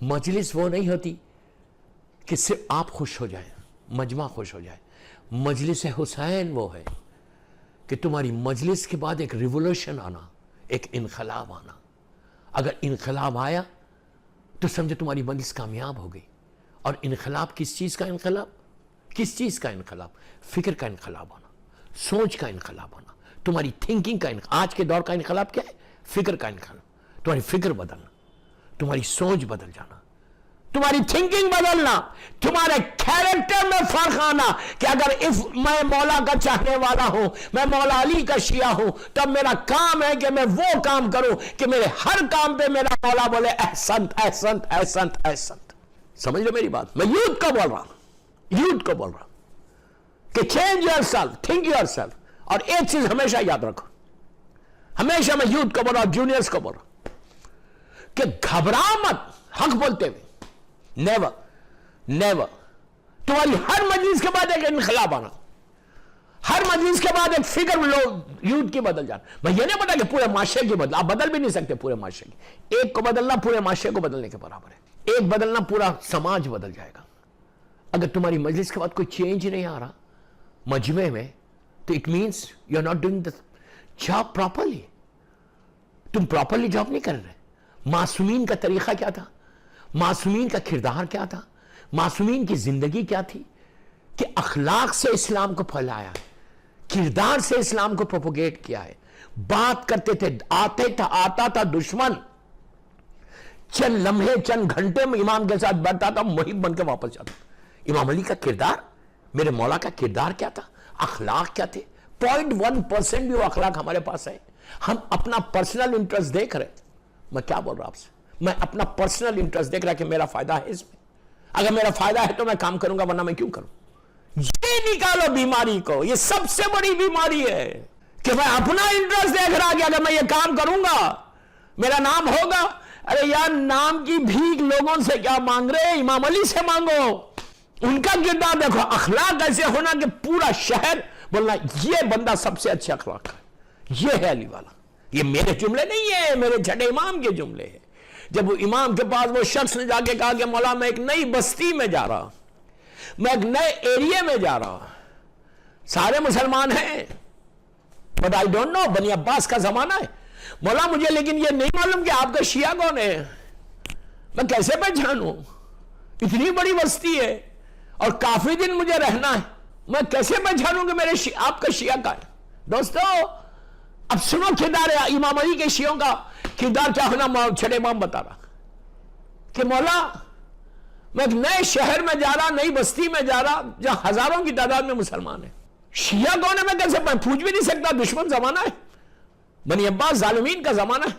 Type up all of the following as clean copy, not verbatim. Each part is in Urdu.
مجلس وہ نہیں ہوتی کہ صرف آپ خوش ہو جائیں، مجمع خوش ہو جائے. مجلس حسین وہ ہے کہ تمہاری مجلس کے بعد ایک ریولوشن آنا، ایک انقلاب آنا. اگر انقلاب آیا تو سمجھو تمہاری مجلس کامیاب ہو گئی. اور انقلاب کس چیز کا انقلاب؟ کس چیز کا انقلاب؟ فکر کا انقلاب آنا، سوچ کا انقلاب آنا، تمہاری تھنکنگ کا انقلاب. آج کے دور کا انقلاب کیا ہے؟ فکر کا انقلاب. تمہاری فکر بدلنا، تمہاری سوچ بدل جانا، تمہاری تھنکنگ بدلنا، تمہارے کیریکٹر میں فرق آنا کہ اگر میں مولا کا چاہنے والا ہوں، میں مولا علی کا شیعہ ہوں، تب میرا کام ہے کہ میں وہ کام کروں کہ میرے ہر کام پہ میرا مولا بولے احسنت احسنت احسنت احسنت. سمجھ لو میری بات. میں یوتھ کو بول رہا ہوں، یوتھ کو بول رہا ہوں کہ change your self, think your self. اور ایک چیز ہمیشہ یاد رکھو، ہمیشہ میں یوتھ کو بول رہا ہوں، جونیئرز کو بول رہا ہوں کہ گھبرا مت حق بولتے ہوئے. Never never. تمہاری ہر مجلس کے بعد ایک انقلاب آنا، ہر مجلس کے بعد ایک فکر لوگ یوتھ کی بدل جانا. میں یہ نہیں پتا کہ پورے معاشرے کی بدل، آپ بدل بھی نہیں سکتے پورے معاشرے کی. ایک کو بدلنا پورے معاشرے کو بدلنے کے برابر ہے. ایک بدلنا پورا سماج بدل جائے گا. اگر تمہاری مجلس کے بعد کوئی چینج نہیں آ رہا مجمع میں تو it means you are not doing the job properly. تم پراپرلی جاب نہیں کر رہے. معصومین کا طریقہ کیا تھا؟ معصومین کا کردار کیا تھا؟ معصومین کی زندگی کیا تھی؟ کہ اخلاق سے اسلام کو پھیلایا ہے، کردار سے اسلام کو پروپوگیٹ کیا ہے. بات کرتے تھے، آتا تھا دشمن، چند لمحے چند گھنٹے میں امام کے ساتھ بیٹھتا تھا، محب بن کے واپس جاتا. امام علی کا کردار، میرے مولا کا کردار کیا تھا؟ اخلاق کیا تھے؟ 0.1% بھی وہ اخلاق ہمارے پاس ہے. ہم اپنا پرسنل انٹرسٹ دیکھ رہے. میں کیا بول رہا ہوں آپ سے؟ میں اپنا پرسنل انٹرسٹ دیکھ رہا کہ میرا فائدہ ہے اس میں. اگر میرا فائدہ ہے تو میں کام کروں گا، ورنہ میں کیوں کروں؟ یہ نکالو بیماری کو. یہ سب سے بڑی بیماری ہے کہ میں اپنا انٹرسٹ دیکھ رہا کہ اگر میں یہ کام کروں گا میرا نام ہوگا. ارے یار، نام کی بھیک لوگوں سے کیا مانگ رہے؟ امام علی سے مانگو. ان کا کردار دیکھو. اخلاق ایسے ہونا کہ پورا شہر بولنا یہ بندہ سب سے اچھے اخلاق کا ہے، یہ ہے علی والا. یہ میرے جملے نہیں ہیں، میرے چھٹے امام کے جملے ہیں. جب وہ امام کے پاس وہ شخص نے جا کے کہا کہ مولا میں ایک نئی بستی میں جا رہا، میں ایک نئے ایریے میں جا رہا، سارے مسلمان ہیں بٹ آئی ڈونٹ نو، بنی عباس کا زمانہ ہے مولا، مجھے لیکن یہ نہیں معلوم کہ آپ کا شیعہ کون ہے. میں کیسے پہچانوں؟ اتنی بڑی بستی ہے اور کافی دن مجھے رہنا ہے، میں کیسے پہچانوں کہ میرے آپ کا شیعہ کا ہے؟ دوستو اب سنو کردار امام علی کے شیعوں کا کردار کیا ہونا. چھٹے امام بتا رہا کہ مولا میں ایک نئے شہر میں جا رہا، نئی بستی میں جا رہا جہاں ہزاروں کی تعداد میں مسلمان ہیں. شیعہ کون ہے میں کیسے پوچھ بھی نہیں سکتا، دشمن زمانہ ہے، بنی عباس ظالمین کا زمانہ ہے.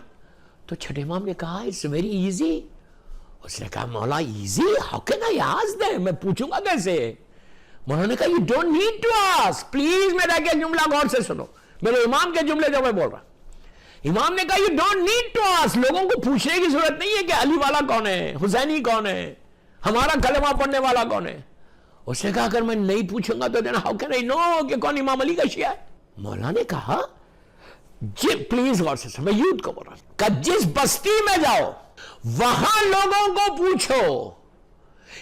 تو چھٹے امام نے کہا اٹس ویری ایزی. اس نے کہا مولا easy how can I ask them, میں پوچھوں گا کیسے؟ مولا نے کہا you don't need to ask. Please میرا کہ جملہ غور سے سنو، میرے امام کے جملے جو میں بول رہا. امام نے کہا you don't need to ask. لوگوں کو پوچھنے کی ضرورت نہیں ہے کہ علی والا کون ہے، حسینی کون ہے، ہمارا کلمہ پڑھنے والا کون ہے. اس نے کہا اگر میں نہیں پوچھوں گا تو دینا ہاؤ کین آئی نو کہ کون امام علی کا شیعہ ہے. مولا نے کہا جی پلیز غور سے سنو، میں یوتھ کو بول رہا ہوں کہ جس بستی میں جاؤ وہاں لوگوں کو پوچھو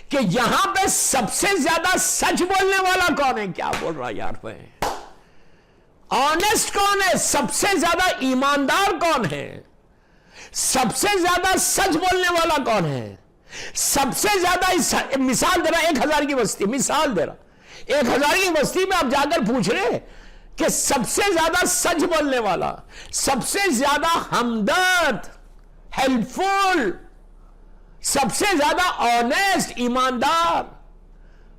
کہ یہاں پہ سب سے زیادہ سچ بولنے والا کون ہے. کیا بول رہا یار میں؟ آنےسٹ کون ہے؟ سب سے زیادہ ایماندار کون ہے؟ سب سے زیادہ سچ بولنے والا کون ہے؟ سب سے زیادہ مثال دے رہا 1000 کی بستی، مثال دے رہا 1000 کی بستی میں آپ جا کر پوچھ رہے کہ سب سے زیادہ سچ بولنے والا، سب سے زیادہ ہمدرد، ہیلپ فل، سب سے زیادہ آنےسٹ، ایماندار.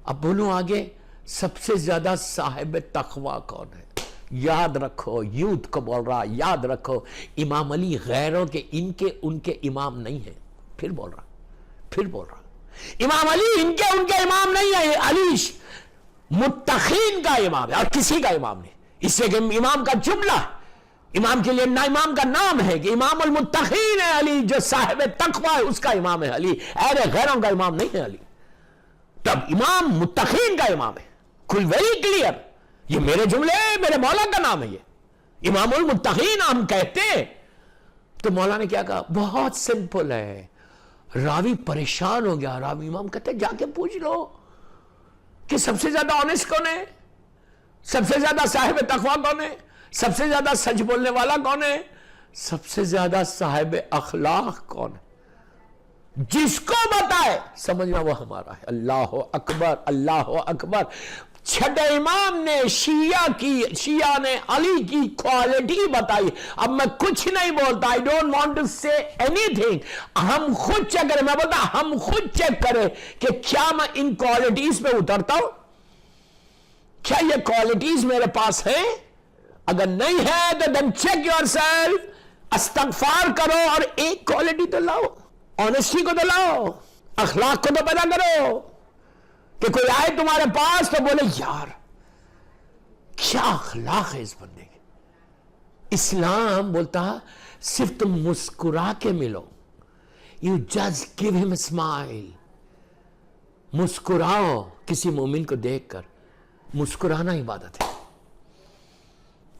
اب بولوں آگے سب سے زیادہ صاحب تقوی کون ہے؟ یاد رکھو، یوتھ کو بول رہا یاد رکھو، امام علی غیروں کے ان کے امام نہیں ہے. پھر بول رہا امام علی ان کے امام نہیں ہے. علی متقین کا امام ہے اور کسی کا امام نہیں. اس سے کہ امام کا جملہ، امام کے لیے امام کا نام ہے کہ امام المتقین ہے علی، جو صاحب تقوی ہے اس کا امام ہے علی، اے غیروں کا امام نہیں ہے علی. تب امام متقین کا امام ہے. ویری کلیئر، یہ میرے جملے، میرے مولا کا نام ہے یہ امام المتقین ہم کہتے ہیں. تو مولا نے کیا کہا؟ بہت سمپل ہے. راوی پریشان ہو گیا. راوی امام کہتے جا کے پوچھ لو کہ سب سے زیادہ آنےسٹ کون ہے, سب سے زیادہ صاحب تقویٰ کون ہے, سب سے زیادہ سچ بولنے والا کون ہے, سب سے زیادہ صاحب اخلاق کون ہے. جس کو بتائے سمجھنا وہ ہمارا ہے. اللہ اکبر, اللہ اکبر. چھٹے امام نے شیعہ نے علی کی کوالٹی بتائی. اب میں کچھ نہیں بولتا, I don't want to say anything. ہم خود چیک کریں, میں بولتا ہم خود چیک کریں کہ کیا میں ان کوالٹیز پہ اترتا ہوں, کیا یہ کوالٹیز میرے پاس ہیں. اگر نہیں ہے تو then check yourself, استغفار کرو اور ایک کوالٹی تو لاؤ, آنےسٹی کو تو لاؤ, اخلاق کو تو پیدا کرو کہ کوئی آئے تمہارے پاس تو بولے یار کیا اخلاق ہے اس بندے کے. اسلام بولتا صرف تم مسکرا کے ملو, you just give him a smile. مسکراؤ کسی مومن کو دیکھ کر, مسکرانا عبادت ہے.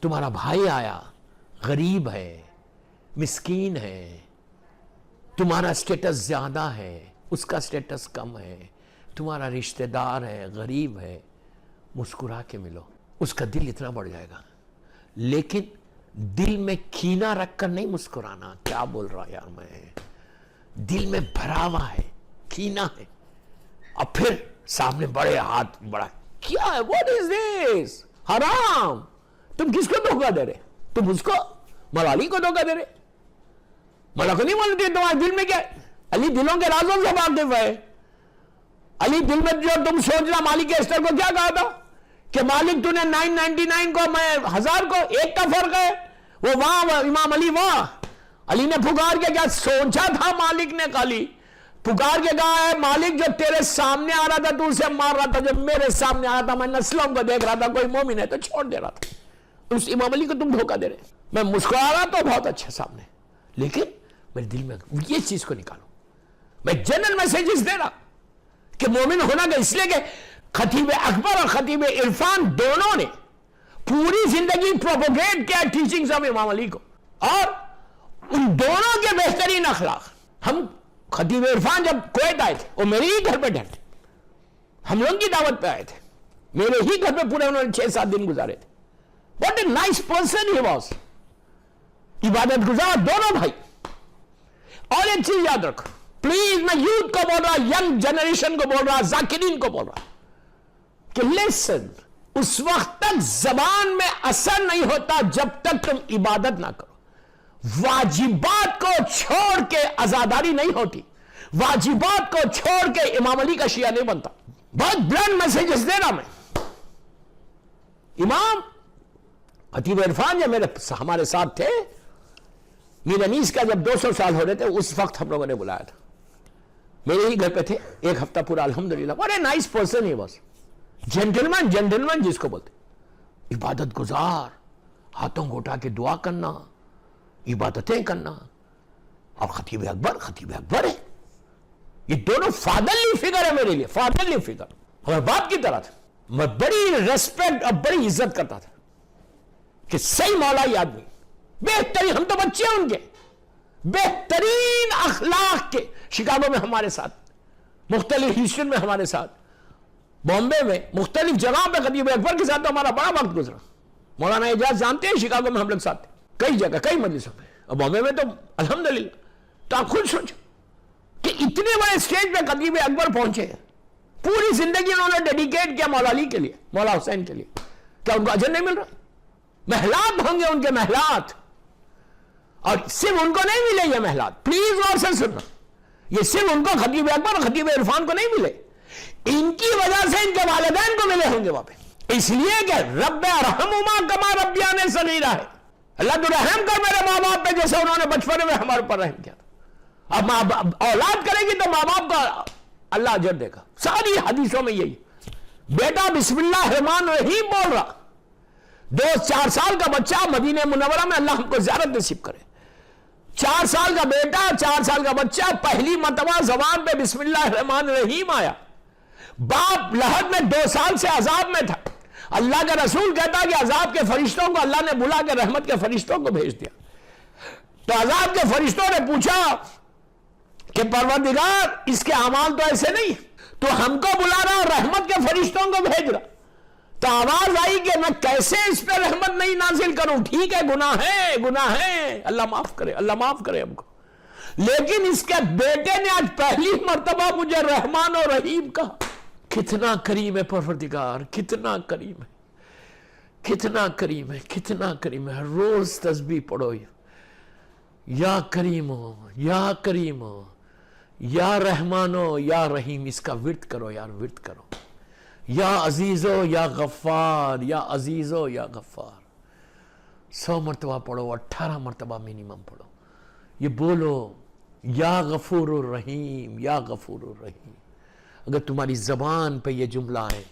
تمہارا بھائی آیا, غریب ہے, مسکین ہے, تمہارا سٹیٹس زیادہ ہے, اس کا سٹیٹس کم ہے, تمہارا رشتہ دار ہے, غریب ہے, مسکرا کے ملو, اس کا دل اتنا بڑھ جائے گا. لیکن دل میں کینہ رکھ کر نہیں مسکرانا. کیا بول رہا یار میں, دل میں بھرا ہوا ہے, کینہ ہے, اور پھر سامنے بڑے ہاتھ بڑا, کیا ہے, what is this, حرام. تم کس کو دھوکہ دے رہے, تم اس کو مولا علی کو دھوکہ دے رہے. مولا کو نہیں مانتے تمہارے دل میں کیا ہے. علی دلوں کے رازوں سے واقف ہے. علی دل میں جو تم سوچنا, مالک اسٹر کو کیا کہا تھا کہ مالک تو نے 999 کو, میں 1000 کو, ایک کا فرق ہے, وہ وہاں امام علی وہاں. علی نے پکار کے کیا سوچا تھا, مالک نے خالی پکار کے کہا ہے مالک جو تیرے سامنے آ رہا تھا تو اسے مار رہا تھا, جب میرے سامنے آ رہا تھا میں نسلوں کو دیکھ رہا تھا, کوئی مومن ہے تو چھوڑ دے رہا تھا. اس امام علی کو تم دھوکہ دے رہے. میں مسکرا رہا تو بہت اچھا سامنے, لیکن میرے دل میں یہ چیز کو نکالو. میں جنرل میسیجز دے رہا کہ مومن ہونا کہ اس لیے کہ خطیب اکبر اور خطیب عرفان دونوں نے پوری زندگی پروپوگیٹ کیا ٹیچنگز آف امام علی کو, اور ان دونوں کے بہترین اخلاق. ہم خطیب عرفان جب کویت آئے تھے, وہ میرے ہی گھر پہ ٹھہرے, ہم لوگ کی دعوت پہ آئے تھے, میرے ہی گھر پہ پورے انہوں نے 6-7 دن گزارے تھے. What a nice person he was. عبادت گزار دونوں بھائی. اور ایک چیز یاد رکھو پلیز, میں یوتھ کو بول رہا, ینگ جنریشن کو بول رہا, ذاکرین کو بول رہا کہ listen, اس وقت تک زبان میں اثر نہیں ہوتا جب تک تم عبادت نہ کرو. واجبات کو چھوڑ کے عزاداری نہیں ہوتی, واجبات کو چھوڑ کے امام علی کا شیعہ نہیں بنتا. بہت بلنڈ میسیجز دے رہا میں. امام خطیب عرفان جب ہمارے ساتھ تھے, میر انیس کا جب 200 سال ہو رہے تھے, اس وقت ہم لوگوں نے بلایا تھا, میرے ہی گھر پہ تھے, ایک ہفتہ پورا الحمدللہ. what a nice person he was. Gentlemen جس کو بولتے, عبادت گزار, ہاتھوں کو اٹھا کے دعا کرنا, عبادتیں کرنا. اور خطیب اکبر ہے, یہ دونوں فادرلی فگر ہے میرے لیے, فادرلی فگر, ہمارے باپ کی طرح تھا. میں بڑی ریسپیکٹ اور بڑی عزت کرتا تھا کہ صحیح مولائی آدمی, بہترین, ہم تو بچے ہیں ان کے, بہترین اخلاق کے. شکاگو میں ہمارے ساتھ, مختلف ہیوسٹن میں ہمارے ساتھ, بامبے میں, مختلف جگہوں پہ خطیب اکبر کے ساتھ تو ہمارا بڑا وقت گزرا. مولانا اعجاز جانتے ہیں, شکاگو میں ہم لوگ ساتھ تھے, کئی جگہ کئی مجلسوں میں, اور بامبے میں تو الحمدللہ. تو آپ خود سوچو کہ اتنے بڑے اسٹیج پہ خطیب اکبر پہنچے ہیں, پوری زندگی انہوں نے ڈیڈیکیٹ کیا مولا علی کے لیے, مولا حسین کے لیے. کیا ان کو اجر نہیں مل رہا؟ محلات ہوں گے ان کے, محلات. اور صرف ان کو نہیں ملے یہ محلات, پلیز غور سے سننا, یہ صرف ان کو خطیب اکبر اور خطیب عرفان کو نہیں ملے, ان کی وجہ سے ان کے والدین کو ملے ہوں گے وہاں پہ. اس لیے کہ رب ارحمہما کما ربیانی صغیرہ ہے, اللہ تو رحم کر میرے ماں باپ پہ جیسے انہوں نے بچپنے میں ہمارے اوپر رحم کیا تھا. اب اولاد کرے گی تو ماں باپ کا اللہ اجر دے گا. ساری حدیثوں میں یہی, بیٹا بسم اللہ الرحمن الرحیم بول رہا, 2-4 سال کا بچہ مدینہ منورہ میں, اللہ ہم کو زیارت نصیب کرے, 4 سال کا بیٹا, 4 سال کا بچہ پہلی مرتبہ زبان پہ بسم اللہ الرحمن الرحیم آیا. باپ لحد میں 2 سال سے عذاب میں تھا, اللہ کا رسول کہتا کہ عذاب کے فرشتوں کو اللہ نے بلا کے رحمت کے فرشتوں کو بھیج دیا. تو عذاب کے فرشتوں نے پوچھا کہ پروردگار اس کے اعمال تو ایسے نہیں، تو ہم کو بلا رہا اور رحمت کے فرشتوں کو بھیج رہا، تو آواز آئی کہ میں کیسے اس پہ رحمت نہیں نازل کروں؟ ٹھیک ہے، گناہ ہے، اللہ معاف کرے ہم کو، لیکن اس کے بیٹے نے آج پہلی مرتبہ مجھے رحمان اور رحیم کہا۔ کتنا کریم ہے پروردگار، کتنا کریم ہے، کتنا کریم ہے، کتنا کریم ہے۔ روز تسبیح پڑھو، یا کریم ہو، یا کریم ہو، یا رحمان ہو، یا رحیم، اس کا ورد کرو یار، ورد کرو، یا عزیز ہو یا غفار، یا عزیز ہو یا غفار۔ 100 مرتبہ پڑھو، 18 مرتبہ منیمم پڑھو، یہ بولو یا غفور الرحیم، یا غفور الرحیم۔ اگر تمہاری زبان پہ یہ جملہ ہے،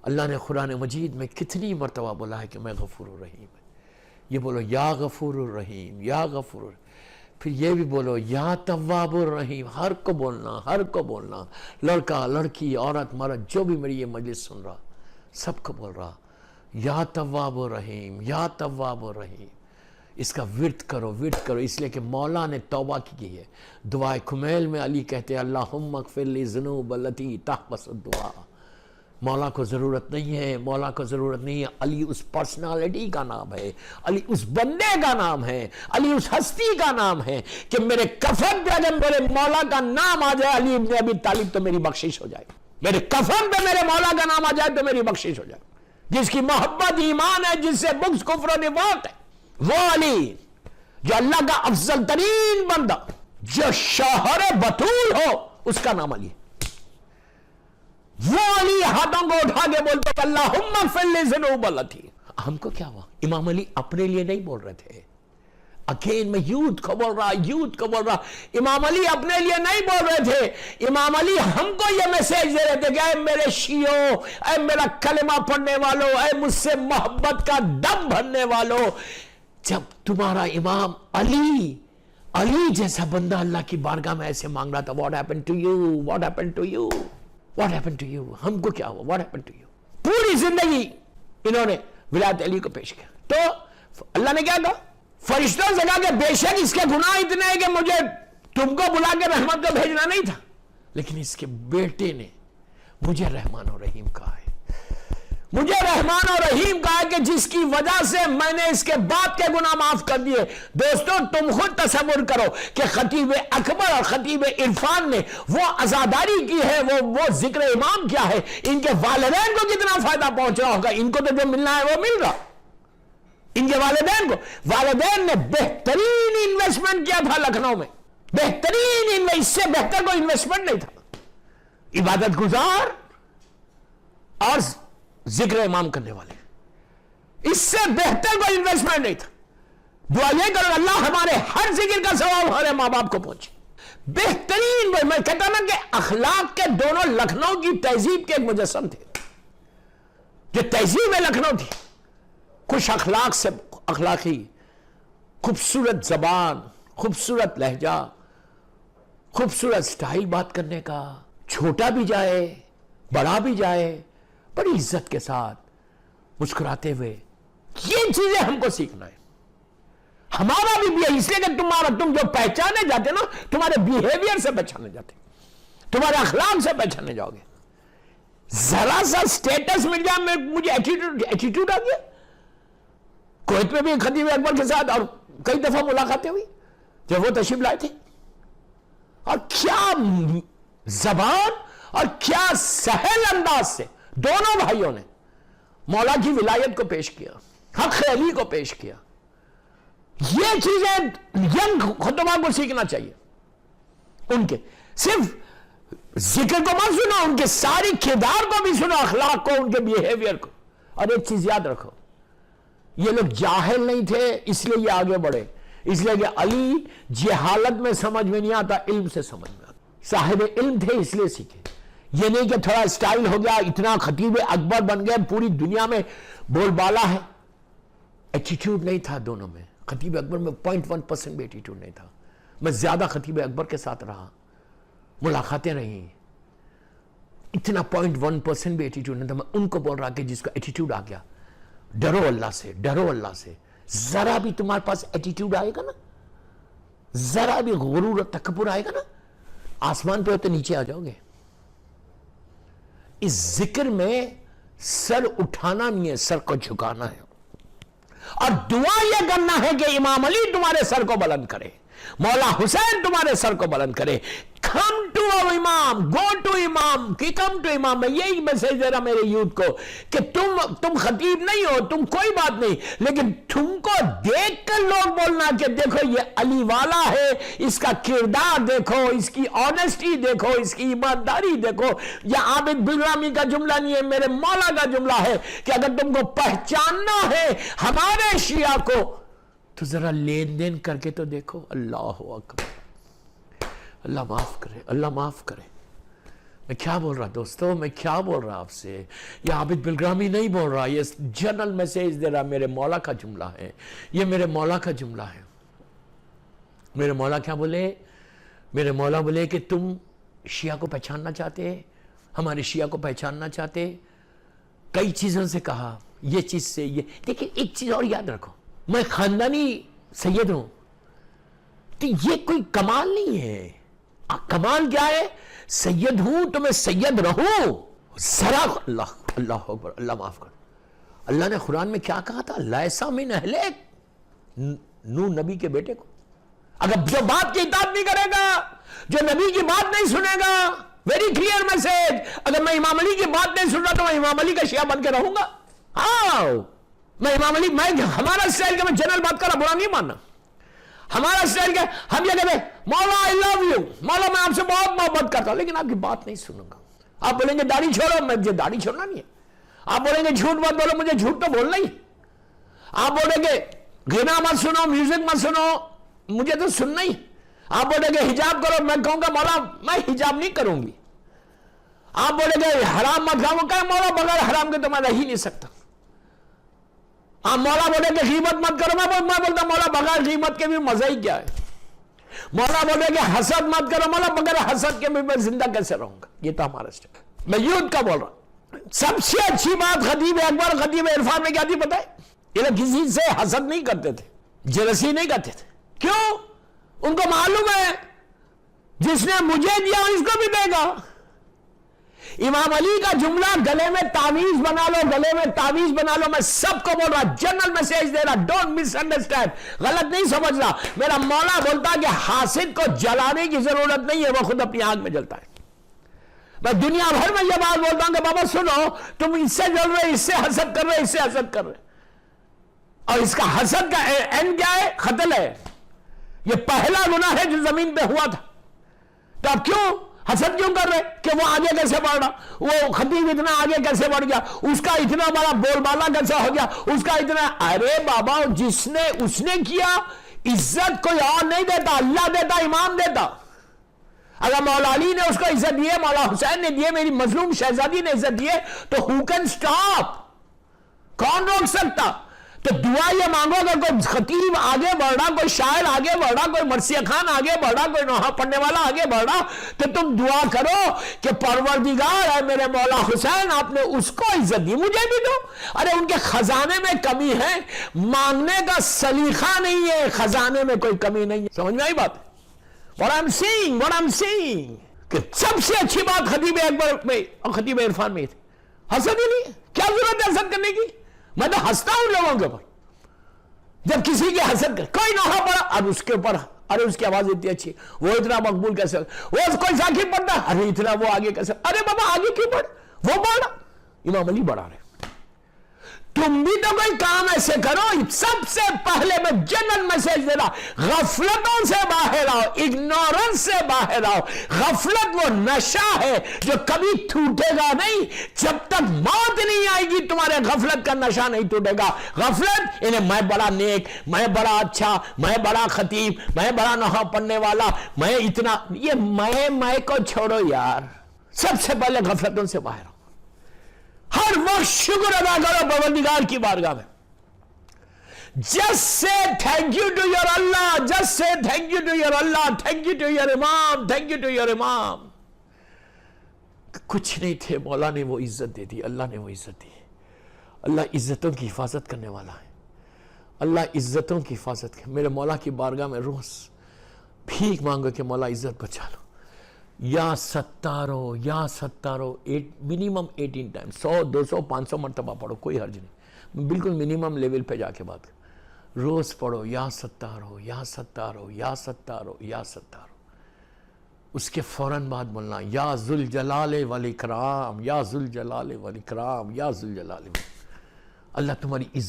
اللہ نے قرآن مجید میں کتنی مرتبہ بولا ہے کہ میں غفور الرحیم ہے، یہ بولو یا غفور الرحیم، یا غفور الرحیم۔ پھر یہ بھی بولو یا تواب الرحیم، ہر کو بولنا، لڑکا لڑکی عورت مرد جو بھی میری یہ مجلس سن رہا سب کو بول رہا یا تواب الرحیم، یا تواب الرحیم۔ اس کا ورد کرو، اس لیے کہ مولا نے توبہ کی ہے۔ دعائے کمیل میں علی کہتے ہیں اللہم اغفر لی ذنوب التی تحبس الدعا۔ مولا کو ضرورت نہیں ہے، علی اس پرسنالٹی کا نام ہے، علی اس بندے کا نام ہے، علی اس ہستی کا نام ہے کہ میرے کفن پہ اگر میرے مولا کا نام آ جائے علی ابن ابی طالب تو میری بخشش ہو جائے، میرے کفن پہ میرے مولا کا نام آ جائے تو میری بخشش ہو جائے۔ جس کی محبت ایمان ہے، جس سے بغض کفر و نفاق ہے، وہ علی جو اللہ کا افضل ترین بندہ، جو شوہر بطول ہو، اس کا نام علی ہے۔ وہ علی ہاتھوں کو اٹھا کے بولتے کہ اللہم اغفر لی ذنوب التی۔ ہم کو کیا ہوا؟ امام علی اپنے لیے نہیں بول رہے تھے، اگین میں یوتھ کو بول رہا، امام علی اپنے لیے نہیں بول رہے تھے، امام علی ہم کو یہ میسیج دے رہے تھے کہ اے میرے شیعوں، اے میرا کلمہ پڑھنے والوں، اے مجھ سے محبت کا دم بھرنے والوں، جب تمہارا امام علی جیسا بندہ اللہ کی بارگاہ میں ایسے مانگ رہا تھا what happened to you، ہم کو کیا ہوا، what happened to you؟ پوری زندگی انہوں نے ولایت علی کو پیش کیا، تو اللہ نے کیا کہا؟ فرشتوں سے کہا کہ بے شک اس کے گناہ اتنے ہیں کہ مجھے تم کو بلا کے رحمت کو بھیجنا نہیں تھا، لیکن اس کے بیٹے نے مجھے رحمان و رحیم کہا ہے، مجھے رحمان و رحیم کہا ہے کہ جس کی وجہ سے میں نے اس کے باپ کے گناہ معاف کر دیے۔ دوستو تم خود تصور کرو کہ خطیب اکبر اور خطیب عرفان نے وہ عزاداری کی ہے، وہ ذکر امام کیا ہے، ان کے والدین کو کتنا فائدہ پہنچ رہا ہوگا، ان کو تو جو ملنا ہے وہ مل رہا، ان کے والدین نے بہترین انویسٹمنٹ کیا تھا لکھنؤ میں، بہترین، اس سے بہتر کوئی انویسٹمنٹ نہیں تھا، عبادت گزار اور ذکر امام کرنے والے، اس سے بہتر کوئی انویسٹمنٹ نہیں تھا۔ دعا یہ کرو اللہ ہمارے ہر ذکر کا ثواب ہمارے ماں باپ کو پہنچے۔ بہترین، میں کہتا نا کہ اخلاق کے دونوں لکھنؤ کی تہذیب کے ایک مجسم تھے، جو تہذیب لکھنؤ تھی، خوش اخلاق سے اخلاقی، خوبصورت زبان، خوبصورت لہجہ، خوبصورت سٹائل بات کرنے کا، چھوٹا بھی جائے بڑا بھی جائے بڑی عزت کے ساتھ مسکراتے ہوئے، یہ چیزیں ہم کو سیکھنا ہے۔ ہمارا بھی ہے، اس لیے کہ تم جو پہچانے جاتے نا، تمہارے بیہیویئر سے پہچانے جاتے، تمہارے اخلاق سے پہچانے جاؤ گے۔ ذرا سا سٹیٹس مل جائے، مجھے ایٹیٹیوڈ آ گیا۔ کویت میں بھی خطیب اکبر کے ساتھ اور کئی دفعہ ملاقاتیں ہوئی جب وہ تشریف لائے تھے، اور کیا زبان اور کیا سہل انداز سے دونوں بھائیوں نے مولا کی ولایت کو پیش کیا، حق علی کو پیش کیا۔ یہ چیزیں ینگ خطبہ کو سیکھنا چاہیے، ان کے صرف ذکر کو مت سنو، ان کے ساری کردار کو بھی سنو، اخلاق کو، ان کے بیہیویئر کو۔ اور ایک چیز یاد رکھو، یہ لوگ جاہل نہیں تھے اس لیے یہ آگے بڑھے، اس لیے کہ علی جہالت میں سمجھ میں نہیں آتا، علم سے سمجھ میں آتا، صاحب علم تھے اس لیے سیکھے۔ یہ نہیں کہ تھوڑا سٹائل ہو گیا، اتنا خطیب اکبر بن گئے، پوری دنیا میں بول بالا ہے۔ ایٹیٹیوڈ نہیں تھا دونوں میں، خطیب اکبر میں 0.1% بھی ایٹیٹیوڈ نہیں تھا۔ میں زیادہ خطیب اکبر کے ساتھ رہا، ملاقاتیں رہی، اتنا 0.1% بھی ایٹیٹیوڈ نہیں تھا۔ میں ان کو بول رہا کہ جس کا ایٹیٹیوڈ آ گیا، ڈرو اللہ سے، ڈرو اللہ سے۔ ذرا بھی تمہارے پاس ایٹیٹیوڈ آئے گا نا، ذرا بھی غرور اور تکبر آئے گا نا، آسمان پہ ہو تو نیچے آ جاؤ گے. اس ذکر میں سر اٹھانا نہیں ہے, سر کو جھکانا ہے, اور دعا یہ کرنا ہے کہ امام علی تمہارے سر کو بلند کرے, مولا حسین تمہارے سر کو بلند کرے. کم ٹو امام, گو ٹو امام, کی کم ٹو امام. میں یہی میسج دے رہا میرے یوتھ کو کہ تم خطیب نہیں ہو, تم کوئی بات نہیں, لیکن تم کو دیکھ کر لوگ بولنا کہ دیکھو یہ علی والا ہے, اس کا کردار دیکھو, اس کی آنیسٹی دیکھو, اس کی ایمانداری دیکھو. یہ عابد بلرامی کا جملہ نہیں ہے, میرے مولا کا جملہ ہے کہ اگر تم کو پہچاننا ہے ہمارے شیعہ کو تو ذرا لین دین کر کے تو دیکھو. اللہ اکبر, اللہ معاف کرے, اللہ معاف کرے. میں کیا بول رہا دوستو, میں کیا بول رہا آپ سے. یہ عابد بلگرامی نہیں بول رہا, یہ جنرل میسیج دے رہا, میرے مولا کا جملہ ہے, یہ میرے مولا کا جملہ ہے. میرے مولا کیا بولے؟ میرے مولا بولے کہ تم شیعہ کو پہچاننا چاہتے, ہمارے شیعہ کو پہچاننا چاہتے, کئی چیزوں سے کہا, یہ چیز سے یہ. دیکھیں ایک چیز اور یاد رکھو, میں خاندانی سید ہوں تو یہ کوئی کمال نہیں ہے. کمال کیا ہے؟ سید ہوں تو میں سید رہوں. ذرا اللہ اکبر, اللہ معاف کر. اللہ نے قرآن میں کیا کہا تھا؟ لیسا من اہلک, نو نبی کے بیٹے کو. اگر جو بات کی اطاعت نہیں کرے گا, جو نبی کی بات نہیں سنے گا, ویری کلیئر میسج, اگر میں امام علی کی بات نہیں سن رہا تو میں امام علی کا شیعہ بن کے رہوں گا. ہاں میں امام علی, میں ہمارا اسٹائل کہ میں جنرل بات کر رہا, برا نہیں ماننا. ہمارا اسٹائل کیا, ہم یہ کہتے ہیں مولا I love you, مولا میں آپ سے بہت محبت کرتا ہوں, لیکن آپ کی بات نہیں سنوں گا. آپ بولیں گے داڑھی چھوڑو, مجھے داڑھی چھوڑنا نہیں ہے. آپ بولیں گے جھوٹ مت بولو, مجھے جھوٹ تو بولنا ہی. آپ بولیں گے گانا مت سنو, میوزک مت سنو, مجھے تو سننا ہی. آپ بولیں گے حجاب کرو, میں کہوں گا مولا میں حجاب نہیں کروں گی. آپ بولیں گے حرام مت کھاؤ, کہ مولا بغیر حرام کے تو میں رہ ہی نہیں سکتا. آپ مولا بولے کہ غیبت مت کرو, میں بولتا مولا بغیر غیبت کے بھی مزہ ہی کیا ہے. مولا بولے کہ حسد مت کرو, مولا بغیر حسد کے بھی میں زندہ کیسے رہوں گا. یہ تو ہمارا اسٹائل. میں یوتھ کا بول رہا ہوں. سب سے اچھی بات خطیب اکبر, خطیب عرفان میں کیا تھی پتہ ہے؟ یہ لوگ کسی سے حسد نہیں کرتے تھے, جلسی نہیں کرتے تھے. کیوں؟ ان کو معلوم ہے جس نے مجھے دیا اس کو بھی دے گا. امام علی کا جملہ گلے میں تعویذ بنا لو, گلے میں تعویذ بنا لو. میں سب کو بول رہا, جنرل میسیج دے رہا, ڈونٹ مس انڈرسٹینڈ, غلط نہیں سمجھ رہا. میرا مولا بولتا کہ حاسد کو جلانے کی ضرورت نہیں ہے, وہ خود اپنی آگ میں جلتا ہے. میں دنیا بھر میں یہ بات بولتا ہوں کہ بابا سنو, تم اس سے جل رہے, اس سے حسد کر رہے, اس سے حسد کر رہے, اور اس کا حسد کا اینڈ کیا ہے؟ قتل ہے. یہ پہلا گناہ ہے جو زمین پہ ہوا تھا. تو اب کیوں حسد کیوں کر رہے کہ وہ آگے کیسے بڑھ رہا, وہ خطیب اتنا آگے کیسے بڑھ گیا, اس کا اتنا بڑا بول بالا کیسے ہو گیا, اس کا اتنا. ارے بابا جس نے اس نے کیا, عزت کوئی اور نہیں دیتا, اللہ دیتا, امام دیتا. اگر مولا علی نے اس کو عزت دیے, مولا حسین نے دیے, میری مظلوم شہزادی نے عزت دیے, تو who can stop, کون روک سکتا. تو دعا یہ مانگو, اگر کوئی خطیب آگے بڑھ رہا, کوئی شاعر آگے بڑھ رہا, کوئی مرثیہ خان آگے بڑھ رہا, کوئی نوحہ پڑھنے والا آگے بڑھ رہا, تو تم دعا کرو کہ پروردگار ہے میرے مولا حسین, آپ نے اس کو عزت دی, مجھے بھی دو. ارے ان کے خزانے میں کمی ہے, مانگنے کا سلیقہ نہیں ہے, خزانے میں کوئی کمی نہیں ہے. سمجھ میں آئی بات؟ what I'm saying کہ سب سے اچھی بات خطیب اکبر میں اور خطیب عرفان میں تھی. حسد ہی نہیں, کیا ضرورت ہے حسد کرنے کی؟ میں تو ہنستا ہوں لوگوں کے اوپر جب کسی کے حسد کر, کوئی نوحہ پڑا اور اس کے اوپر, ارے اس کی آواز اتنی اچھی, وہ اتنا مقبول کیسے, وہ کوئی ذاکر پڑھتا, ارے اتنا وہ آگے کیسے. ارے بابا آگے کیوں پڑھ, وہ بڑھا, امام علی بڑھا رہے. تم بھی تو کوئی کام ایسے کرو. سب سے پہلے میں جنرل میسیج دے رہا, غفلتوں سے باہر آؤ, اگنورنس سے باہر آؤ. غفلت وہ نشہ ہے جو کبھی ٹوٹے گا نہیں, جب تک موت نہیں آئے گی تمہارے غفلت کا نشہ نہیں ٹوٹے گا. غفلت انہیں میں بڑا نیک, میں بڑا اچھا, میں بڑا خطیب, میں بڑا نوحہ پڑھنے والا, میں اتنا, یہ میں کو چھوڑو یار. سب سے پہلے غفلتوں سے باہر آؤ. ہر وقت شکر ادا کرو پروردگار کی بارگاہ میں. Just say thank you to your Allah, just say thank you to your Allah, thank you to your Imam, thank you to your Imam. کچھ نہیں تھے, مولا نے وہ عزت دے دی, اللہ نے وہ عزت دی. اللہ عزتوں کی حفاظت کرنے والا ہے, اللہ عزتوں کی حفاظت. میرے مولا کی بارگاہ میں روز بھیک مانگو کہ مولا عزت بچا لو. یا ستارو یا ستارو، منیمم 18 ٹائم، 100 200 500 مرتبہ پڑھو، کوئی حرج نہیں، بالکل منیمم لیول پہ جا کے بات کرو، روز پڑھو یا ستارو یا ستارو یا ستارو یا ستارو۔ اس کے فوراً بعد بولنا یا ذوالجلال والاکرام یا ذوالجلال والاکرام یا ذوالجلال۔ اللہ تمہاری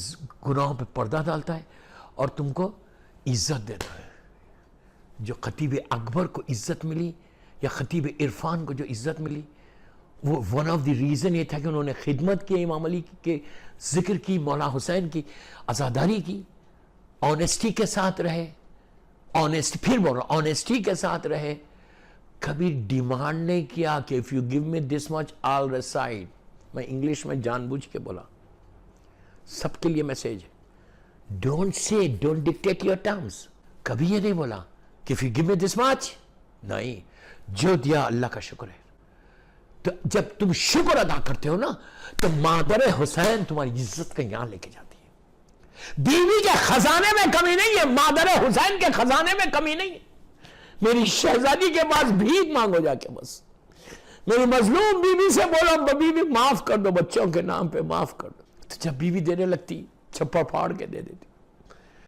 گناہوں پہ پردہ ڈالتا ہے اور تم کو عزت دیتا ہے۔ جو خطیب اکبر کو عزت ملی یا خطیب عرفان کو جو عزت ملی، وہ ون آف دی ریزن یہ تھا کہ انہوں نے خدمت کی، امام علی کے ذکر کی، مولا حسین کی عزاداری کی، آنیسٹی کے ساتھ رہے، پھر بول رہا آنیسٹی کے ساتھ رہے، کبھی ڈیمانڈ نہیں کیا کہ if you give me this much I'll recite۔ میں انگلش میں جان بوجھ کے بولا، سب کے لیے میسیج ہے، don't say، don't dictate your terms۔ کبھی یہ نہیں بولا کہ if you give me this much، نہیں، جو دیا اللہ کا شکر ہے۔ تو جب تم شکر ادا کرتے ہو نا تو مادر حسین تمہاری عزت کا یہاں لے کے جاتی ہے۔ بیوی کے خزانے میں کمی نہیں ہے، مادر حسین کے خزانے میں کمی نہیں ہے۔ میری شہزادی کے پاس بھیک مانگو جا کے، بس میری مظلوم بیوی سے بولو بیوی معاف کر دو، بچوں کے نام پہ معاف کر دو، تو جب بیوی دینے لگتی چھپا پھاڑ کے دے دیتی۔